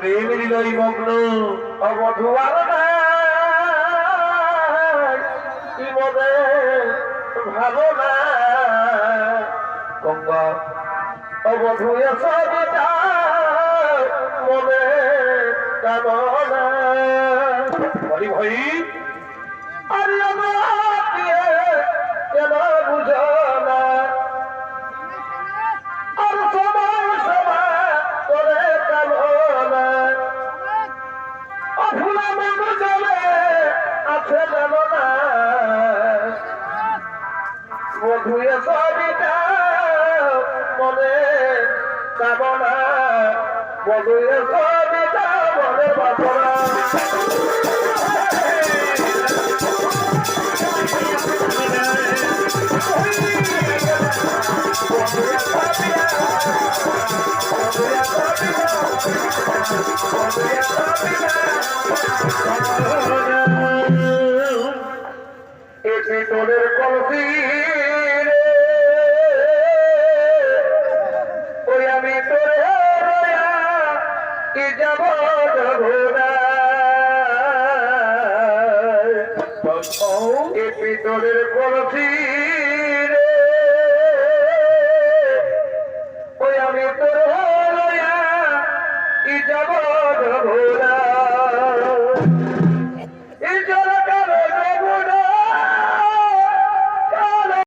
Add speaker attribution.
Speaker 1: প্রেম হৃদয় মগ্ন অবধুয়ার কি মনে ভালো না গঙ্গা অবধুয়া সবিতা মনে কামনা বলি ভাই আরে আমার কেন বুঝো না আর সবাই সবাই করে কামনা অভুলা মানুষ জলে আছে জানো না বধুয়ে সবিতা মনে কামনা বধুয়ে সবিতা মনে বাপনা এটি তোদের কলসি ওই আমি তোরে কি যাব এটি তোদের কলসি ওই আমি তোরে কি যাব